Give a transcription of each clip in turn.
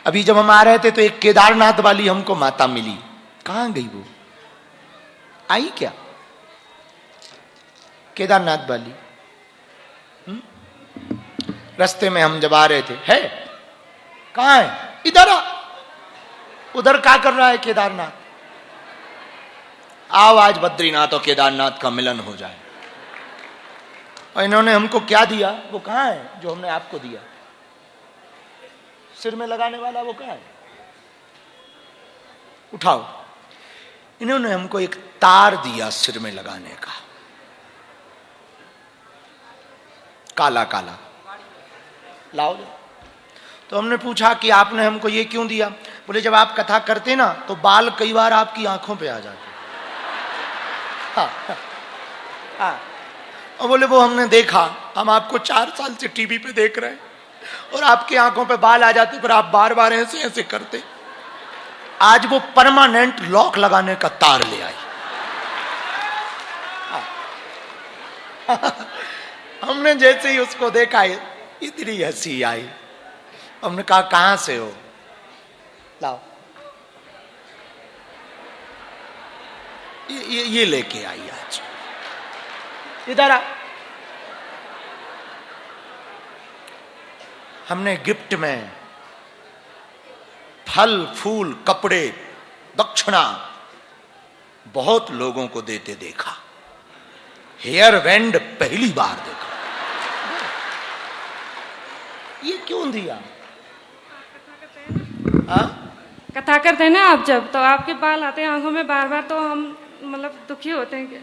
अभी जब हम आ रहे थे तो एक केदारनाथ वाली हमको माता मिली, कहां गई वो, आई क्या केदारनाथ वाली? रास्ते में हम जब आ रहे थे, है कहां है, इधर आ, उधर क्या कर रहा है केदारनाथ, आओ आज बद्रीनाथ और केदारनाथ का मिलन हो जाए। और इन्होंने हमको क्या दिया, वो कहां है जो हमने आपको दिया, सिर में लगाने वाला वो कहां है, उठाओ। इन्होंने हमको एक तार दिया सिर में लगाने का, काला काला, लाओ। तो हमने पूछा कि आपने हमको ये क्यों दिया? बोले जब आप कथा करते ना तो बाल कई बार आपकी आंखों पे आ जाते। हाँ, हाँ। और बोले वो हमने देखा, हम आपको 4 साल से टीवी पे देख रहे हैं और आपकी आंखों पे बाल आ जाते, पर आप बार बार ऐसे ऐसे करते। आज वो परमानेंट लॉक लगाने का तार ले आई। हमने जैसे ही उसको देखा इतनी हंसी आई। हमने कहा कहां से हो, लाओ ये लेके आई आज, इधर आ। हमने गिफ्ट में फल फूल कपड़े दक्षिणा बहुत लोगों को देते देखा, हेयर बैंड पहली बार देखा। ये क्यों दिया? कथा करते हैं ना आप जब, तो आपके बाल आते हैं आंखों में बार बार, तो हम मतलब दुखी होते हैं क्या?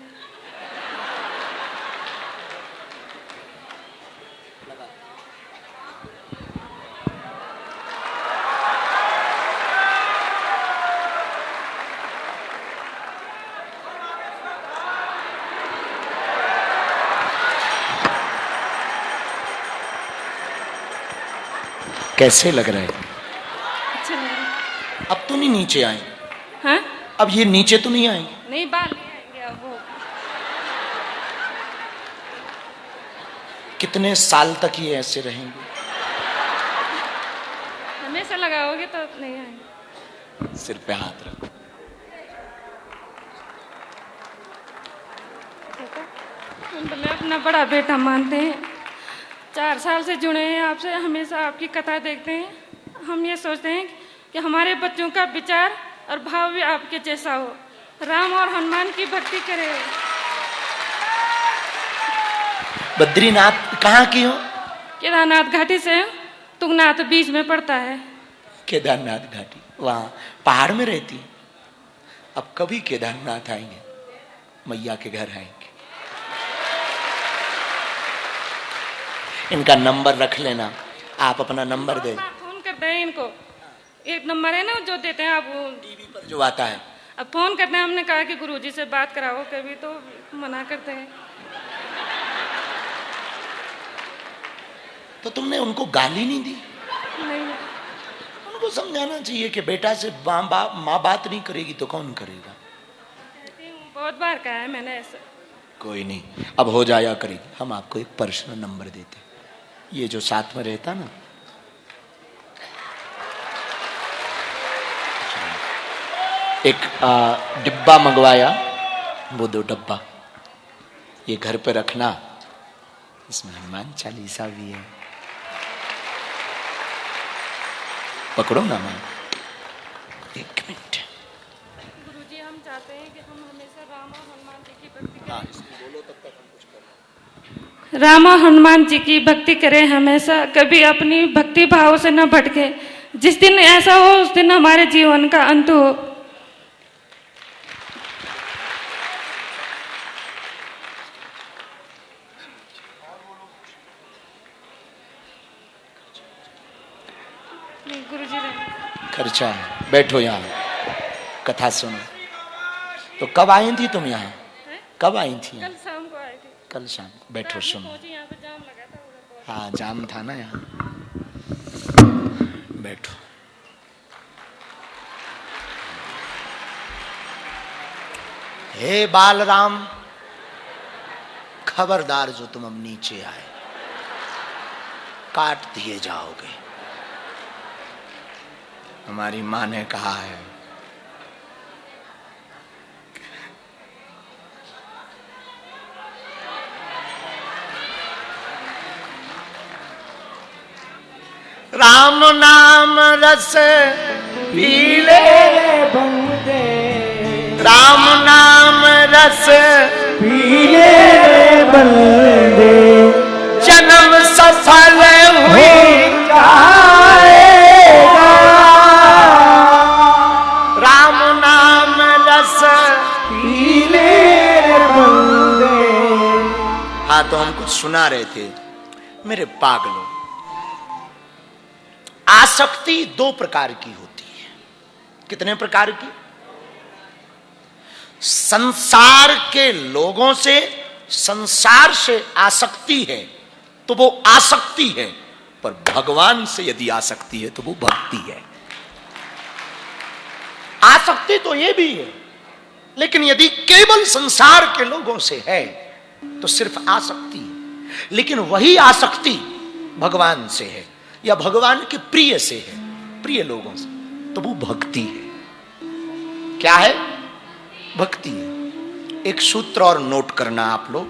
कैसे लग रहा है? अच्छा लग रहा है। अब तो नहीं नीचे आए? हाँ? अब ये नीचे तो नहीं आएंगे? नहीं, बाल नहीं आएंगे अब वो। कितने साल तक ये ऐसे रहेंगे? हमेशा लगाओगे तो नहीं आएंगे। सिर पे हाथ रखो। हम तुम्हें अपना बड़ा बेटा मानते हैं, 4 साल से जुड़े हैं आपसे, हमेशा आपकी कथा देखते हैं। हम ये सोचते हैं कि हमारे बच्चों का विचार और भाव भी आपके जैसा हो, राम और हनुमान की भक्ति करे। बद्रीनाथ कहाँ की हो? केदारनाथ घाटी से, तुंगनाथ बीच में पड़ता है। केदारनाथ घाटी, वहाँ पहाड़ में रहती। अब कभी केदारनाथ आएंगे, मैया के घर आएंगे। इनका नंबर रख लेना, आप अपना नंबर दे। फोन करते हैं इनको, एक नंबर है ना जो देते हैं आप, टीवी पर जो आता है। अब फोन करते हैं, हमने कहा कि गुरुजी से बात कराओ कभी, तो मना करते हैं। तो तुमने उनको गाली नहीं दी? नहीं। उनको समझाना चाहिए कि बेटा से माँ बात नहीं करेगी तो कौन करेगा। बहुत बार कहा है मैंने ऐसा। कोई नहीं, अब हो जाया करेगी। हम आपको एक पर्सनल नंबर देते, ये जो साथ में रहता ना, एक डिब्बा मंगवाया, वो 2 डब्बा ये घर पे रखना, इसमें हनुमान चालीसा भी है। पकड़ो ना मां, 1 मिनट। गुरुजी हम चाहते हैं कि हम हमेशा राम और हनुमान जी की भक्ति करें। हाँ, इसको बोलो तब तक हम कुछ करें। राम और हनुमान जी की भक्ति करें हमेशा, कभी अपनी भक्ति भाव से न भटके। जिस दिन ऐसा हो उस दिन हमारे जीवन का अंत हो। गुरुजी खर्चा है, बैठो यहाँ, कथा सुनो। तो कब आई थी तुम यहाँ? कब आई थी? कल शाम को आई थी। कल शाम, बैठो सुनो। यहाँ पे जाम लगा था उधर। हाँ, जाम था ना यहाँ। बैठो। हे बालराम, खबरदार जो तुम अब नीचे आए, काट दिए जाओगे। हमारी माँ ने कहा है, राम नाम रस पीले बंदे, राम नाम रस पीले बंदे, जन्म सफल हुई जाएगा। राम नाम रस पीले बंदे। हाँ, तो हम कुछ सुना रहे थे। मेरे पागलों, आसक्ति 2 प्रकार की होती है। कितने प्रकार की? संसार के लोगों से, संसार से आसक्ति है तो वो आसक्ति है, पर भगवान से यदि आसक्ति है तो वो भक्ति है। आसक्ति तो ये भी है, लेकिन यदि केवल संसार के लोगों से है तो सिर्फ आसक्ति है। लेकिन वही आसक्ति भगवान से है या भगवान के प्रिय से है, प्रिय लोगों से, तो वो भक्ति है। क्या है? भक्ति है। एक सूत्र और नोट करना आप लोग,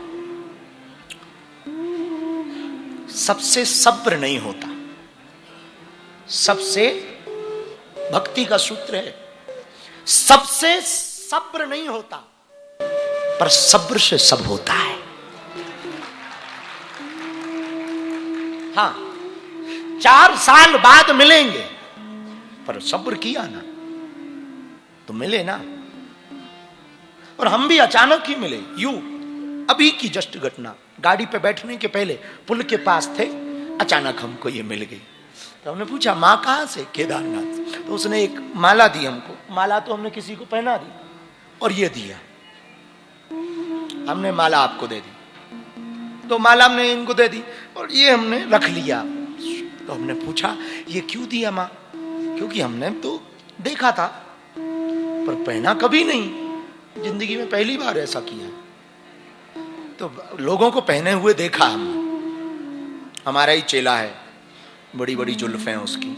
सबसे सब्र नहीं होता। सबसे, भक्ति का सूत्र है, सबसे सब्र नहीं होता, पर सब्र से सब होता है। हाँ, 4 साल बाद मिलेंगे, पर सब्र किया ना तो मिले ना। और हम भी अचानक ही मिले, यूं अभी की जस्ट घटना, गाड़ी पे बैठने के पहले पुल के पास थे, अचानक हमको ये मिल गई। तो हमने पूछा, माँ कहाँ से? केदारनाथ। तो उसने एक माला दी हमको। माला तो हमने किसी को पहना दी, और ये दिया, हमने माला आपको दे दी। तो माला हमने इनको दे दी और ये हमने रख लिया। तो हमने पूछा, ये क्यों दिया माँ? क्योंकि हमने तो देखा था पर पहना कभी नहीं, जिंदगी में पहली बार ऐसा किया। तो लोगों को पहने हुए देखा हमने, हमारा ही चेला है, बड़ी बड़ी जुल्फें उसकी,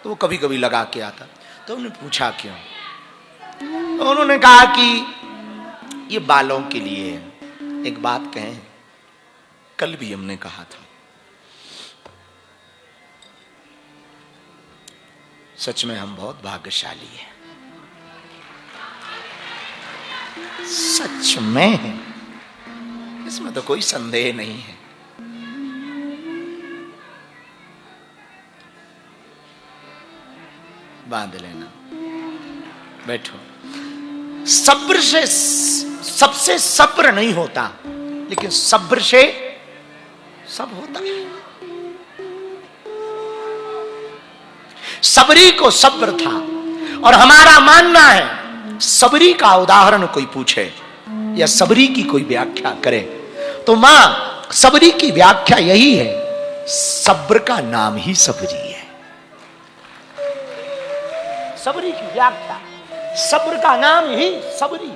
तो वो कभी कभी लगा के आता। तो हमने पूछा क्यों? तो उन्होंने कहा कि ये बालों के लिए है। एक बात कहें, कल भी हमने कहा था, सच में हम बहुत भाग्यशाली हैं, सच में, इसमें तो कोई संदेह नहीं है। बांध लेना, बैठो। सब्र से, सबसे सब्र नहीं होता, लेकिन सब्र से सब होता है। सबरी को सब्र था, और हमारा मानना है, सबरी का उदाहरण कोई पूछे या सबरी की कोई व्याख्या करे तो मां सबरी की व्याख्या यही है, सब्र का नाम ही सबरी है। सबरी की व्याख्या, सब्र का नाम ही सबरी।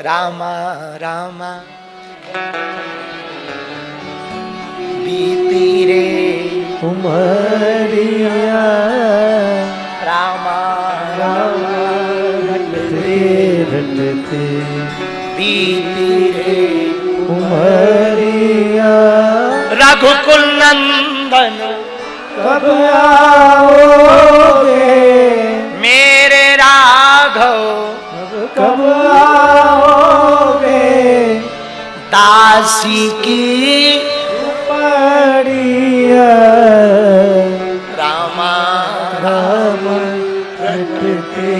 रामा रामा बीती रे उमरिया, रामा रामा रटते रटते बीती रे उमरिया, रघुकुल नंदन कब आओगे मेरे राघव, कब आओगे दासी की उमरिया, रामा रामा रटते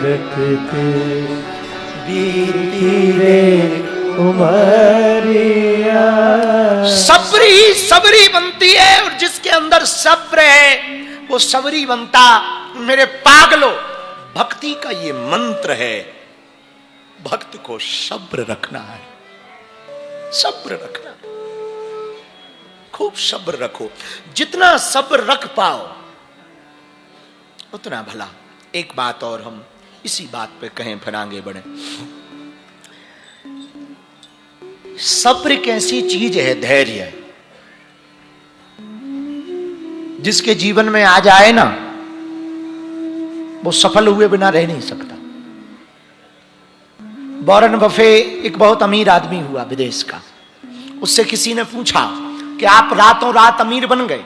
रटते बीती रे उमरिया। सबरी ही सबरी बनती है, और जिसके अंदर सब्र है वो सबरी बनता। मेरे पागलों, भक्ति का ये मंत्र है, भक्त को सब्र रखना है, सब्र रखना, खूब सब्र रखो। जितना सब्र रख पाओ उतना भला। एक बात और हम इसी बात पे कहें फिर आगे बढ़े। सब्र कैसी चीज है? धैर्य। जिसके जीवन में आ जाए ना, वो सफल हुए बिना रह नहीं सकता। वॉरेन बफे एक बहुत अमीर आदमी हुआ विदेश का। उससे किसी ने पूछा कि आप रातों रात अमीर बन गए,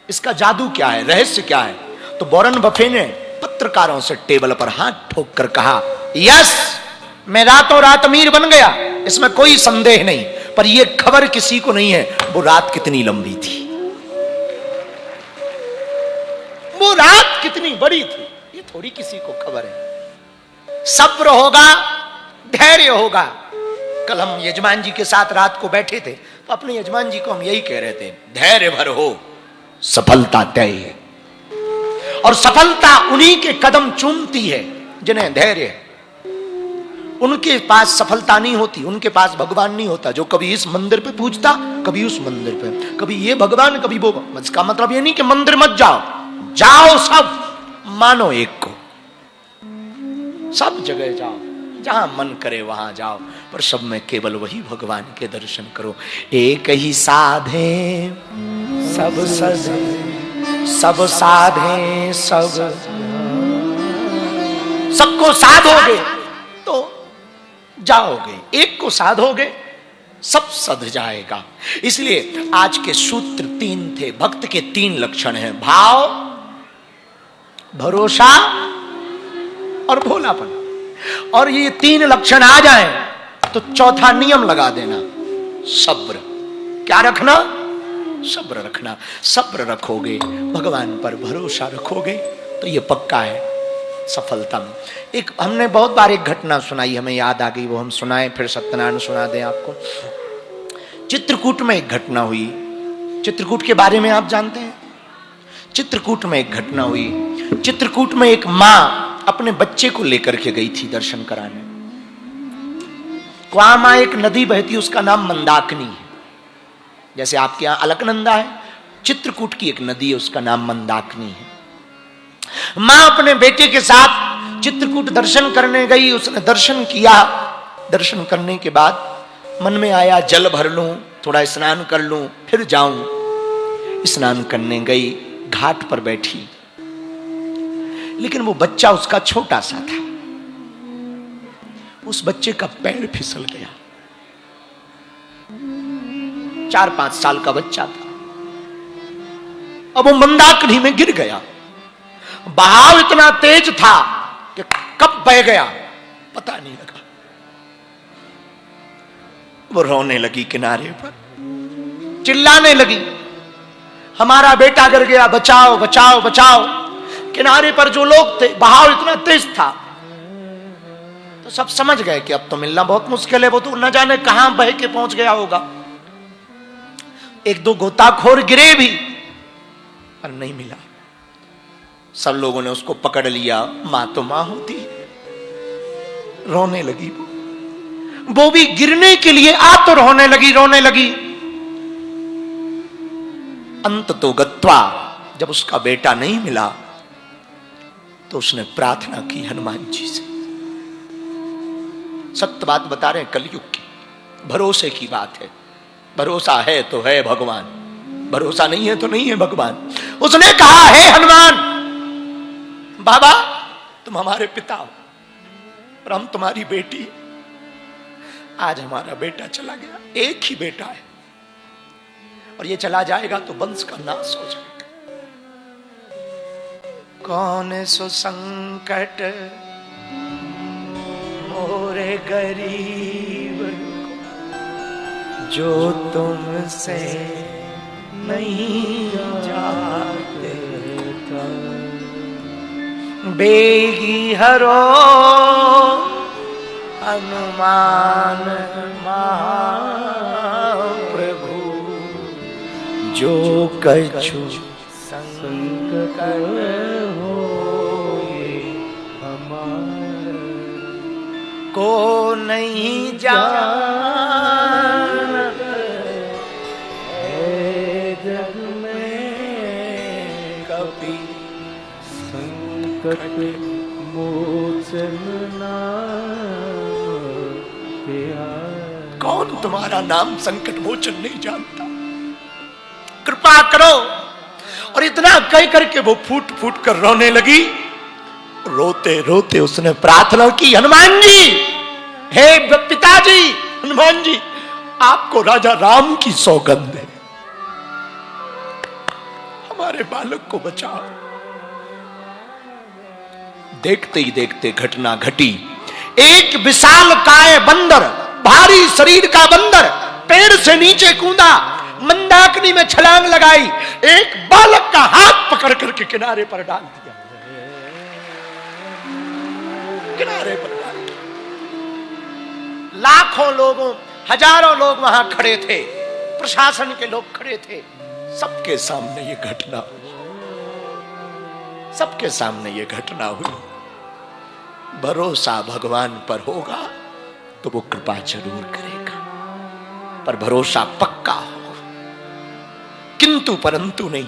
इसका जादू क्या है, रहस्य क्या है? तो वॉरेन बफे ने पत्रकारों से टेबल पर हाथ ठोक कर कहा, यस, मैं रातों रात अमीर बन गया, इसमें कोई संदेह नहीं, पर यह खबर किसी को नहीं है वो रात कितनी लंबी थी, वो रात कितनी बड़ी थी, ये थोड़ी किसी को खबर है। सब्र होगा, धैर्य होगा। कल हम यजमान जी के साथ रात को बैठे थे, तो अपने यजमान जी को हम यही कह रहे थे, धैर्य भर हो, सफलता तय है। और सफलता उन्हीं के कदम चूमती है जिन्हें धैर्य है। उनके पास सफलता नहीं होती, उनके पास भगवान नहीं होता, जो कभी इस मंदिर पे पूजता, कभी उस मंदिर पे, कभी ये भगवान कभी वो। इसका मतलब ये नहीं कि मंदिर मत जाओ, जाओ सब, मानो एक को, सब जगह जाओ, जहां मन करे वहां जाओ, पर सब में केवल वही भगवान के दर्शन करो। एक ही साधे सब सधे, सब साधे सब, सबको साधोगे तो जाओगे, एक को साधोगे सब सध जाएगा। इसलिए आज के सूत्र 3 थे। भक्त के 3 लक्षण हैं, भाव, भरोसा और भोलापन। और ये 3 लक्षण आ जाएं तो चौथा नियम लगा देना, सब्र। क्या रखना? सब्र रखना। सब्र रखोगे, भगवान पर भरोसा रखोगे, तो ये पक्का है सफलता में। एक हमने बहुत बार एक घटना सुनाई, हमें याद आ गई, वो हम सुनाएं, फिर सत्यनारायण सुना दें आपको। चित्रकूट में एक घटना हुई। चित्रकूट के बारे में आप जानते हैं? चित्रकूट में एक घटना हुई। चित्रकूट में एक मां अपने बच्चे को लेकर के गई थी दर्शन कराने। वहां एक नदी बहती, उसका नाम मंदाकिनी है। जैसे आपके यहां अलकनंदा है, चित्रकूट की एक नदी है, उसका नाम मंदाकिनी है। मां अपने बेटे के साथ चित्रकूट दर्शन करने गई। उसने दर्शन किया। दर्शन करने के बाद मन में आया, जल भर लूं, थोड़ा स्नान कर लूं, फिर जाऊं। स्नान करने गई, घाट पर बैठी, लेकिन वो बच्चा उसका छोटा सा था। उस बच्चे का पैर फिसल गया। 4-5 साल का बच्चा था। अब वो मंदाकिनी में गिर गया। बहाव इतना तेज था कि कब बह गया पता नहीं लगा। वो रोने लगी किनारे पर, चिल्लाने लगी, हमारा बेटा गिर गया, बचाओ बचाओ बचाओ। किनारे पर जो लोग थे, बहाव इतना तेज था तो सब समझ गए कि अब तो मिलना बहुत मुश्किल है, वो तो न जाने कहां बह के पहुंच गया होगा। 1-2 गोताखोर गिरे भी, पर नहीं मिला। सब लोगों ने उसको पकड़ लिया। मां तो मां होती है, रोने लगी। वो भी गिरने के लिए आतुर होने लगी, रोने लगी। अंत तो गत्वा, जब उसका बेटा नहीं मिला तो उसने प्रार्थना की हनुमान जी से। सत्य बात बता रहे हैं, कलयुग की, भरोसे की बात है। भरोसा है तो है भगवान, भरोसा नहीं है तो नहीं है भगवान। उसने कहा, हे हनुमान बाबा, तुम हमारे पिता हो और हम तुम्हारी बेटी। आज हमारा बेटा चला गया, एक ही बेटा है, और ये चला जाएगा तो वंश का नाश हो जाएगा। कौन सो संकट मोरे गरीब जो तुमसे नहीं जाते, बेगी हरो हनुमान महाप्रभु, जो कछु संकट होए हमारा, को नहीं जानत है जग में कभी, संकट मोचन नाम प्यारा। कौन तुम्हारा नाम संकट मोचन नहीं जानता? कृपा करो और इतना कह करके वो फूट फूट कर रोने लगी। रोते रोते उसने प्रार्थना की, हनुमान जी, हे पिताजी, हनुमान जी, आपको राजा राम की सौगंध है, हमारे बालक को बचाओ। देखते ही देखते घटना घटी। एक विशाल काय बंदर, भारी शरीर का बंदर पेड़ से नीचे कूदा, मंदाकिनी में छलांग लगाई, एक बालक का हाथ पकड़ करके किनारे पर डाल दिया, किनारे पर डाल दिया। लाखों लोगों, हजारों लोग वहां खड़े थे, प्रशासन के लोग खड़े थे, सबके सामने ये घटना हुई, सबके सामने ये घटना हुई। भरोसा भगवान पर होगा तो वो कृपा जरूर करेगा, पर भरोसा पक्का हो, किंतु परंतु नहीं।